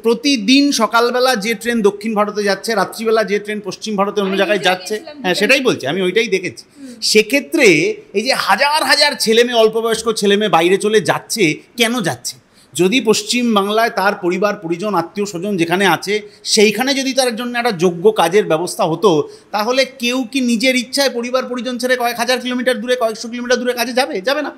প্রতিদিন সকালবেলা যে ট্রেন দক্ষিণ ভারতে যাচ্ছে, রাত্রিবেলা যে ট্রেন পশ্চিম ভারতে অন্য জায়গায় যাচ্ছে, হ্যাঁ সেটাই বলছি, আমি ওইটাই দেখেছি। সেক্ষেত্রে এই যে হাজার হাজার ছেলেমেয়ে, অল্প বয়স্ক ছেলেমেয়ে বাইরে চলে যাচ্ছে, কেন যাচ্ছে? যদি পশ্চিম বাংলায় তার পরিবার পরিজন আত্মীয় স্বজন যেখানে আছে সেইখানে যদি তার জন্য একটা যোগ্য কাজের ব্যবস্থা হতো, তাহলে কেউ কি নিজের ইচ্ছায় পরিবার পরিজন ছেড়ে কয়েক হাজার কিলোমিটার দূরে, কয়েকশো কিলোমিটার দূরে কাজে যাবে? যাবে না।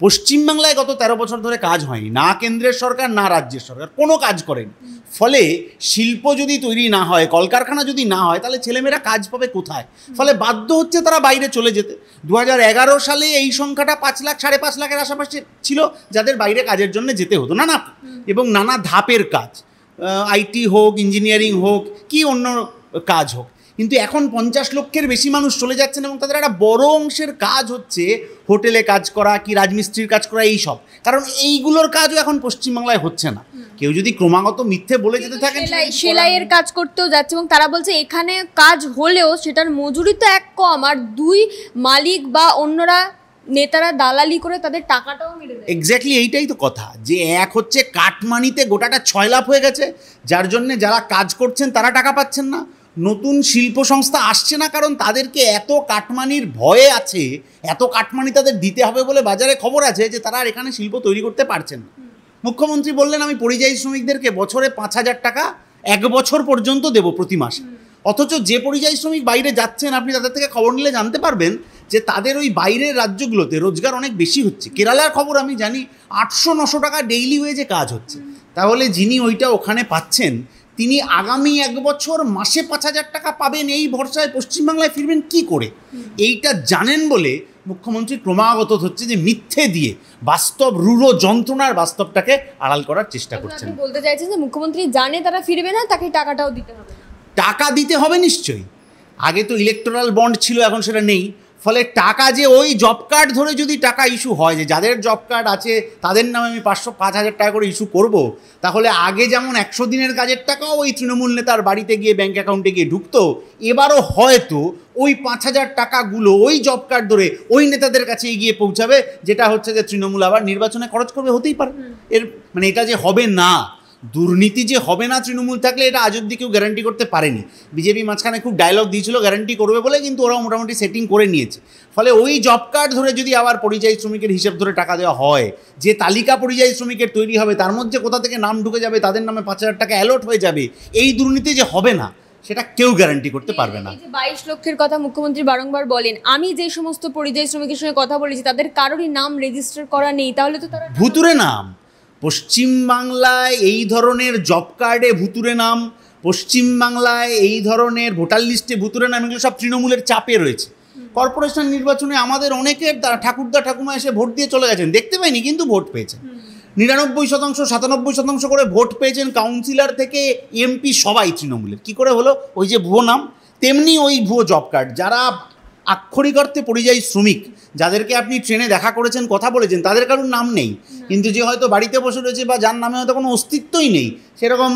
পশ্চিমবাংলায় গত 13 বছর ধরে কাজ হয়নি, না কেন্দ্রের সরকার না রাজ্যের সরকার কোনো কাজ করেনি। ফলে শিল্প যদি তৈরি না হয়, কলকারখানা যদি না হয়, তাহলে ছেলেমেয়েরা কাজ পাবে কোথায়? ফলে বাধ্য হচ্ছে তারা বাইরে চলে যেতে। 2011 সালে এই সংখ্যাটা 5 লাখ 5.5 লাখের আশেপাশে ছিল যাদের বাইরে কাজের জন্য যেতে হতো, নানা এবং নানা ধাপের কাজ, আইটি হোক, ইঞ্জিনিয়ারিং হোক, কি অন্য কাজ হোক। কিন্তু এখন 50 লক্ষের বেশি মানুষ চলে যাচ্ছেন এবং তাদের একটা বড় অংশের কাজ হচ্ছে হোটেলে কাজ করা, কি রাজমিস্ত্রির কাজ করা, এই সব। কারণ এইগুলোর কাজও এখন পশ্চিমবাংলায় হচ্ছে না। কেউ যদি ক্রমাগত মিথ্যে বলে যেতে থাকেন, সেলাইয়ের কাজ করতেও যাচ্ছে এবং তারা বলছে এখানে কাজ হলেও সেটার মজুরি তো এক কম, আর দুই মালিক বা অন্যরা নেতারা দালালি করে তাদের টাকাটাও মেরে দেয়। এক্স্যাক্টলি এইটাই তো কথা, যে এক হচ্ছে কাটমানিতে গোটাটা 6 লাখ হয়ে গেছে, যার জন্যে যারা কাজ করছেন তারা টাকা পাচ্ছেন না। নতুন শিল্প সংস্থা আসছে না, কারণ তাদেরকে এত কাটমানির ভয়ে আছে, এত কাটমানি তাদের দিতে হবে বলে বাজারে খবর আছে যে তারা আর এখানে শিল্প তৈরি করতে পারছেন না। মুখ্যমন্ত্রী বললেন আমি পরিযায়ী শ্রমিকদেরকে বছরে 5,000 টাকা 1 বছর পর্যন্ত দেব প্রতি মাসে। অথচ যে পরিযায়ী শ্রমিক বাইরে যাচ্ছেন, আপনি তাদের থেকে খবর নিলে জানতে পারবেন যে তাদের ওই বাইরের রাজ্যগুলোতে রোজগার অনেক বেশি হচ্ছে। কেরালার খবর আমি জানি 800-900 টাকা ডেইলি ওয়েজে কাজ হচ্ছে। তাহলে যিনি ওইটা ওখানে পাচ্ছেন, তিনি আগামী 1 বছর মাসে 5,000 টাকা পাবেন, এই ভরসায় পশ্চিমবাংলায় ফিরবেন কি করে? এইটা জানেন বলে মুখ্যমন্ত্রী ক্রমাগত হচ্ছে যে মিথ্যে দিয়ে বাস্তব রূঢ় যন্ত্রণার বাস্তবটাকে আড়াল করার চেষ্টা করছেন। আপনি বলতে চাইছেন যে মুখ্যমন্ত্রী জানে তারা ফিরবে না, তাকে টাকাটাও দিতে হবে? টাকা দিতে হবে নিশ্চয়ই। আগে তো ইলেকটোরাল বন্ড ছিল, এখন সেটা নেই। ফলে টাকা যে ওই জব কার্ড ধরে যদি টাকা ইস্যু হয়, যে যাদের জব কার্ড আছে তাদের নামে আমি 5,000 টাকা করে ইস্যু করব, তাহলে আগে যেমন 100 দিনের কাজের টাকাও ওই তৃণমূল নেতার বাড়িতে গিয়ে ব্যাঙ্ক অ্যাকাউন্টে গিয়ে ঢুকতো, এবারও হয়তো ওই 5,000 টাকাগুলো ওই জব কার্ড ধরে ওই নেতাদের কাছে গিয়ে পৌঁছাবে, যেটা হচ্ছে যে তৃণমূল আবার নির্বাচনে খরচ করবে। হতেই পারে। এর মানে এটা যে হবে না, দুর্নীতি যে হবে না তৃণমূল থাকলে, এটা আজ অব্দি কেউ গ্যারান্টি করতে পারেনি। বিজেপি মাঝখানে খুব ডায়লগ দিয়েছিল গ্যারান্টি করবে বলে, কিন্তু ওরাও মোটামুটি সেটিং করে নিয়েছে। ফলে ওই জব কার্ড ধরে যদি আবার পরিযায়ী শ্রমিকের হিসেব ধরে টাকা দেওয়া হয়, যে তালিকা পরিযায়ী শ্রমিকের তৈরি হবে তার মধ্যে কোথা থেকে নাম ঢুকে যাবে, তাদের নামে 5,000 টাকা অ্যালট হয়ে যাবে, এই দুর্নীতি যে হবে না সেটা কেউ গ্যারান্টি করতে পারবে না। 22 লক্ষের কথা মুখ্যমন্ত্রী বারংবার বলেন, আমি যে সমস্ত পরিযায়ী শ্রমিকের সঙ্গে কথা বলেছি তাদের কারোরই নাম রেজিস্টার করা নেই, তাহলে তো তারা ভুতুরে নাম। পশ্চিমবাংলায় এই ধরনের জব কার্ডে ভুতুরে নাম, পশ্চিমবাংলায় এই ধরনের ভোটার লিস্টে ভুতুরে নাম, এগুলো সব তৃণমূলের চাপে রয়েছে। কর্পোরেশন নির্বাচনে আমাদের অনেকের ঠাকুরদা ঠাকুমা এসে ভোট দিয়ে চলে গেছেন, দেখতে পাইনি কিন্তু ভোট পেয়েছেন। 99%, 97% করে ভোট পেয়েছেন। কাউন্সিলর থেকে এমপি সবাই তৃণমূলের। কী করে হলো? ওই যে ভুয়ো নাম, তেমনি ওই ভুয়ো জব কার্ড। যারা আক্ষরিক অর্থে পরিযায়ী শ্রমিক, যাদেরকে আপনি ট্রেনে দেখা করেছেন, কথা বলেছেন, তাদের কারোর নাম নেই, কিন্তু যে হয়তো বাড়িতে বসে রয়েছে বা যার নামে হয়তো কোনো অস্তিত্বই নেই, সেরকম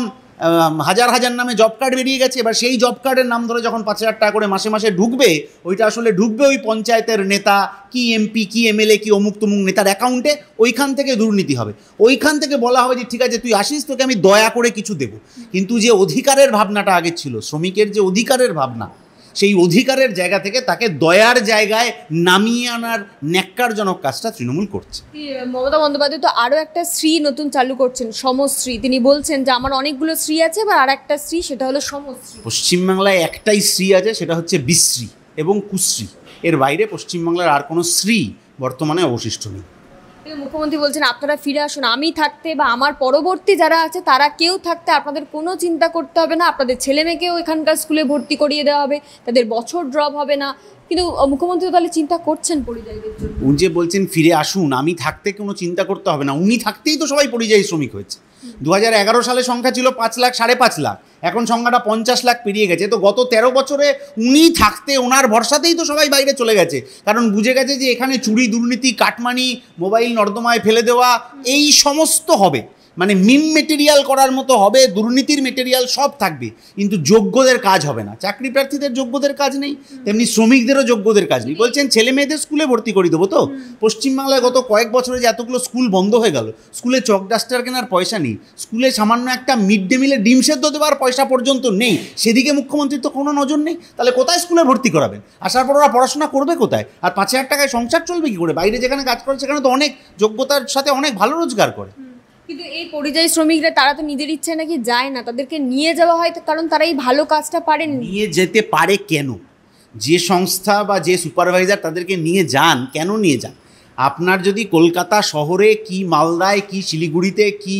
হাজার হাজার নামে জব কার্ড বেরিয়ে গেছে। এবার সেই জব কার্ডের নাম ধরে যখন 5,000 টাকা করে মাসে মাসে ঢুকবে, ওইটা আসলে ঢুকবে ওই পঞ্চায়েতের নেতা, কি এমপি, কি এমএলএ, কি অমুক তমুক নেতার অ্যাকাউন্টে। ওইখান থেকে দুর্নীতি হবে। ওইখান থেকে বলা হবে যে ঠিক আছে তুই আসিস, তোকে আমি দয়া করে কিছু দেবো। কিন্তু যে অধিকারের ভাবনাটা আগে ছিল, শ্রমিকের যে অধিকারের ভাবনা, সেই অধিকারের জায়গা থেকে তাকে দয়ার জায়গায় নামিয়ে আনার ন্যাক্কারজনক কাজটা তৃণমূল করছে। মমতা বন্দ্যোপাধ্যায় তো আরও একটা শ্রী নতুন চালু করছেন, সমশ্রী। তিনি বলছেন যে আমার অনেকগুলো শ্রী আছে, এবার আর একটা শ্রী, সেটা হলো সমশ্রী। পশ্চিমবাংলায় একটাই শ্রী আছে, সেটা হচ্ছে বিশ্রী এবং কুশ্রী। এর বাইরে পশ্চিমবাংলার আর কোনো শ্রী বর্তমানে অবশিষ্ট নেই। মুখ্যমন্ত্রী বলছেন আপনারা ফিরে আসুন, আমি থাকতে বা আমার পরবর্তী যারা আছে তারা কেউ থাকতে আপনাদের কোনো চিন্তা করতে হবে না, আপনাদের ছেলেমেয়েকেও এখানকার স্কুলে ভর্তি করিয়ে দেওয়া হবে, তাদের বছর ড্রপ হবে না। কিন্তু মুখ্যমন্ত্রী তাহলে চিন্তা করছেন পরিযায়ীদের জন্য। উনি যে বলছেন ফিরে আসুন, আমি থাকতে কোনো চিন্তা করতে হবে না, উনি থাকতেই তো সবাই পরিযায়ী শ্রমিক হয়েছে। 2011 সালে সংখ্যা ছিল 5 লাখ 5.5 লাখ, এখন সংখ্যাটা 50 লাখ পেরিয়ে গেছে। তো গত 13 বছরে উনি থাকতে, ওনার ভরসাতেই তো সবাই বাইরে চলে গেছে, কারণ বুঝে গেছে যে এখানে চুরি, দুর্নীতি, কাটমানি, মোবাইল নর্দমায় ফেলে দেওয়া, এই সমস্ত হবে। মানে মিম মেটেরিয়াল করার মতো হবে, দুর্নীতির মেটেরিয়াল সব থাকবে, কিন্তু যোগ্যদের কাজ হবে না। চাকরি প্রার্থীদের যোগ্যদের কাজ নেই, তেমনি শ্রমিকদেরও যোগ্যদের কাজ নেই। বলছেন ছেলে মেয়েদের স্কুলে ভর্তি করে দেবো তো? পশ্চিমবাংলায় গত কয়েক বছরে যে এতগুলো স্কুল বন্ধ হয়ে গেল, স্কুলে চক ডাস্টার কেনার পয়সা নেই, স্কুলে সামান্য একটা মিড ডে মিলে ডিম সেদ্ধ দেওয়ার পয়সা পর্যন্ত নেই, সেদিকে মুখ্যমন্ত্রীর তো কোনো নজর নেই। তাহলে কোথায় স্কুলে ভর্তি করাবেন? আসার পর ওরা পড়াশোনা করবে কোথায়? আর 5,000 টাকায় সংসার চলবে কী করে? বাইরে যেখানে কাজ করে সেখানে তো অনেক যোগ্যতার সাথে অনেক ভালো রোজগার করে। কিন্তু এই পরিযায়ী শ্রমিকরা তারা তো নিজের ইচ্ছে নাকি যায় না, তাদেরকে নিয়ে যাওয়া হয় কারণ তারা এই ভালো কাজটা পারেন। নিয়ে যেতে পারে কেন? যে সংস্থা বা যে সুপারভাইজার তাদেরকে নিয়ে যান, কেন নিয়ে যান? আপনার যদি কলকাতা শহরে কি মালদায় কি শিলিগুড়িতে কি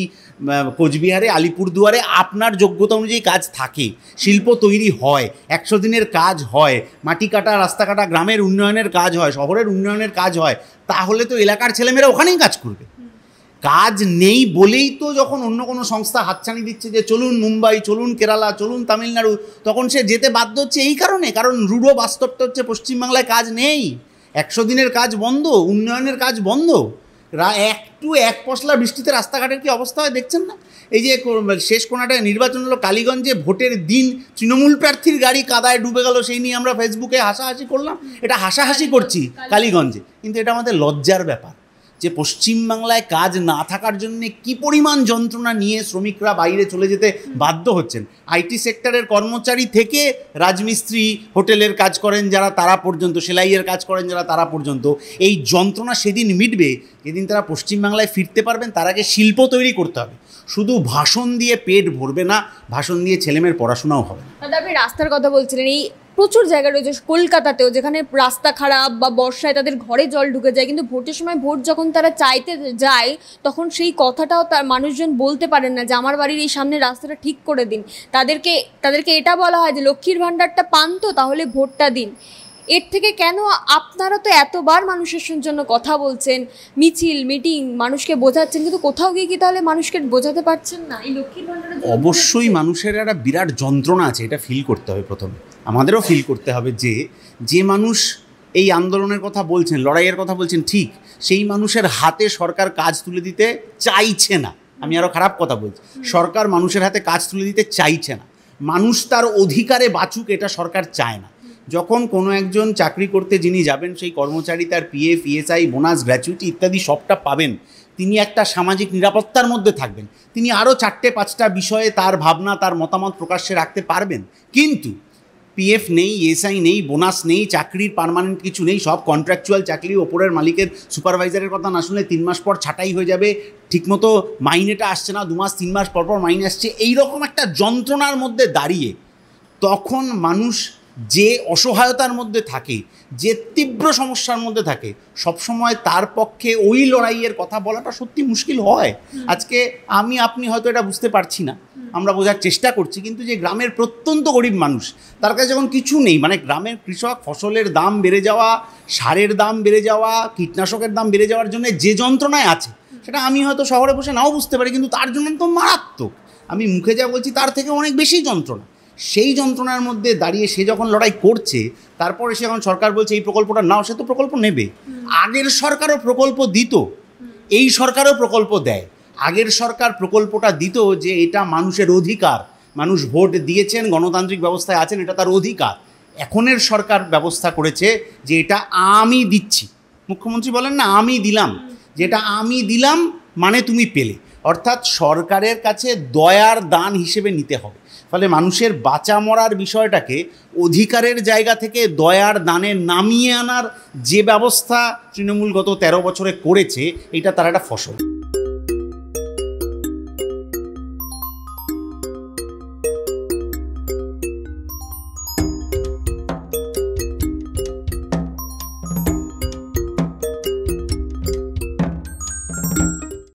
কোচবিহারে আলিপুরদুয়ারে আপনার যোগ্যতা অনুযায়ী কাজ থাকে, শিল্প তৈরি হয়, 100 দিনের কাজ হয়, মাটি কাটা রাস্তা কাটা গ্রামের উন্নয়নের কাজ হয়, শহরের উন্নয়নের কাজ হয়, তাহলে তো এলাকার ছেলেমেয়েরা ওখানেই কাজ করবে। কাজ নেই বলেই তো যখন অন্য কোনো সংস্থা হাতছানি দিচ্ছে যে চলুন মুম্বাই, চলুন কেরালা, চলুন তামিলনাড়ু, তখন সে যেতে বাধ্য হচ্ছে এই কারণে, কারণ রূঢ় বাস্তবটা হচ্ছে পশ্চিমবাংলায় কাজ নেই, 100 দিনের কাজ বন্ধ, উন্নয়নের কাজ বন্ধ। এক পশলা বৃষ্টিতে রাস্তাঘাটের কি অবস্থা হয় দেখছেন না? এই যে শেষ কোনাটায় নির্বাচন হলো কালীগঞ্জে, ভোটের দিন তৃণমূল প্রার্থীর গাড়ি কাদায় ডুবে গেল, সেই নিয়ে আমরা ফেসবুকে হাসাহাসি করলাম। এটা হাসাহাসি করছি কালীগঞ্জে, কিন্তু এটা আমাদের লজ্জার ব্যাপার যে পশ্চিমবাংলায় কাজ না থাকার জন্য কি পরিমাণ যন্ত্রণা নিয়ে শ্রমিকরা বাইরে চলে যেতে বাধ্য হচ্ছেন। আইটি সেক্টরের কর্মচারী থেকে রাজমিস্ত্রি, হোটেলের কাজ করেন যারা তারা পর্যন্ত, সেলাইয়ের কাজ করেন যারা তারা পর্যন্ত, এই যন্ত্রণা সেদিন মিটবে যেদিন তারা পশ্চিমবাংলায় ফিরতে পারবেন। তার আগে শিল্প তৈরি করতে হবে। শুধু ভাষণ দিয়ে পেট ভরবে না, ভাষণ দিয়ে ছেলেমেয়ের পড়াশোনাও হবে। দাদা আপনি রাস্তার কথা বলছিলেন, এই প্রচুর জায়গা রয়েছে কলকাতাতেও যেখানে রাস্তা খারাপ বা বর্ষায় তাদের ঘরে জল ঢুকে যায়, কিন্তু ভোটের সময় ভোট যখন তারা চাইতে যায় তখন সেই কথাটাও তার মানুষজন বলতে পারেন না যে আমার বাড়ির এই সামনে রাস্তাটা ঠিক করে দিন। তাদেরকে এটা বলা হয় যে লক্ষ্মীর ভাণ্ডারটা পান তো তাহলে ভোটটা দিন। এর থেকে কেন আপনারা তো এতবার মানুষের জন্য কথা বলছেন, মিছিল মিটিং মানুষকে বোঝাচ্ছেন, কিন্তু কোথাও গিয়ে কি তাহলে মানুষকে বোঝাতে পারছেন না? এই লক্ষ্মীর ভাণ্ডারের অবশ্যই মানুষের একটা বিরাট যন্ত্রণা আছে, এটা ফিল করতে হবে। প্রথমে আমাদেরও ফিল করতে হবে যে মানুষ এই আন্দোলনের কথা বলছেন, লড়াইয়ের কথা বলছেন, ঠিক সেই মানুষের হাতে সরকার কাজ তুলে দিতে চাইছে না। আমি আরও খারাপ কথা বলছি, সরকার মানুষের হাতে কাজ তুলে দিতে চাইছে না। মানুষ তার অধিকারে বাঁচুক এটা সরকার চায় না। যখন কোনো একজন চাকরি করতে যিনি যাবেন, সেই কর্মচারী তার পিএফ, ইএসআই, বোনাস, গ্র্যাচুইটি ইত্যাদি সবটা পাবেন, তিনি একটা সামাজিক নিরাপত্তার মধ্যে থাকবেন, তিনি আরও 4-5টা বিষয়ে তার ভাবনা, তার মতামত প্রকাশ্যে রাখতে পারবেন। কিন্তু পিএফ নেই, ইএসআই নেই, বোনাস নেই, চাকরির পার্মানেন্ট কিছু নেই, সব কন্ট্রাকচুয়াল চাকরি, ওপরের মালিকের সুপারভাইজারের কথা না শুনলে 3 মাস পর ছাঁটাই হয়ে যাবে, ঠিকমতো মাইনেটা আসছে না, 2 মাস 3 মাস পর পর মাইনে আসছে, এইরকম একটা যন্ত্রণার মধ্যে দাঁড়িয়ে তখন মানুষ যে অসহায়তার মধ্যে থাকে, যে তীব্র সমস্যার মধ্যে থাকে, সবসময় তার পক্ষে ওই লড়াইয়ের কথা বলাটা সত্যি মুশকিল হয়। আজকে আপনি হয়তো এটা বুঝতে পারছি না, আমরা বোঝার চেষ্টা করছি, কিন্তু যে গ্রামের প্রত্যন্ত গরিব মানুষ, তার কাছে যখন কিছু নেই, মানে গ্রামের কৃষক ফসলের দাম বেড়ে যাওয়া, সারের দাম বেড়ে যাওয়া, কীটনাশকের দাম বেড়ে যাওয়ার জন্য যে যন্ত্রণায় আছে, সেটা আমি হয়তো শহরে বসে নাও বুঝতে পারি, কিন্তু তার জন্য তো মারাত্মক। আমি মুখে যা বলছি তার থেকে অনেক বেশি যন্ত্রণা। সেই যন্ত্রণার মধ্যে দাঁড়িয়ে সে যখন লড়াই করছে, তারপরে সে যখন সরকার বলছে এই প্রকল্পটা নাও, সে তো প্রকল্প নেবে। আগের সরকারও প্রকল্প দিত, এই সরকারও প্রকল্প দেয়। আগের সরকার প্রকল্পটা দিত যে এটা মানুষের অধিকার, মানুষ ভোট দিয়েছেন, গণতান্ত্রিক ব্যবস্থায় আছেন, এটা তার অধিকার। এখনের সরকার ব্যবস্থা করেছে যে এটা আমি দিচ্ছি। মুখ্যমন্ত্রী বলেন না আমি দিলাম, যেটা আমি দিলাম মানে তুমি পেলে, অর্থাৎ সরকারের কাছে দয়ার দান হিসেবে নিতে হবে। ফলে মানুষের বাঁচা মরার বিষয়টাকে অধিকারের জায়গা থেকে দয়ার দানে নামিয়ে আনার যে ব্যবস্থা তৃণমূল গত 13 বছরে করেছে, এটা তার একটা ফসল।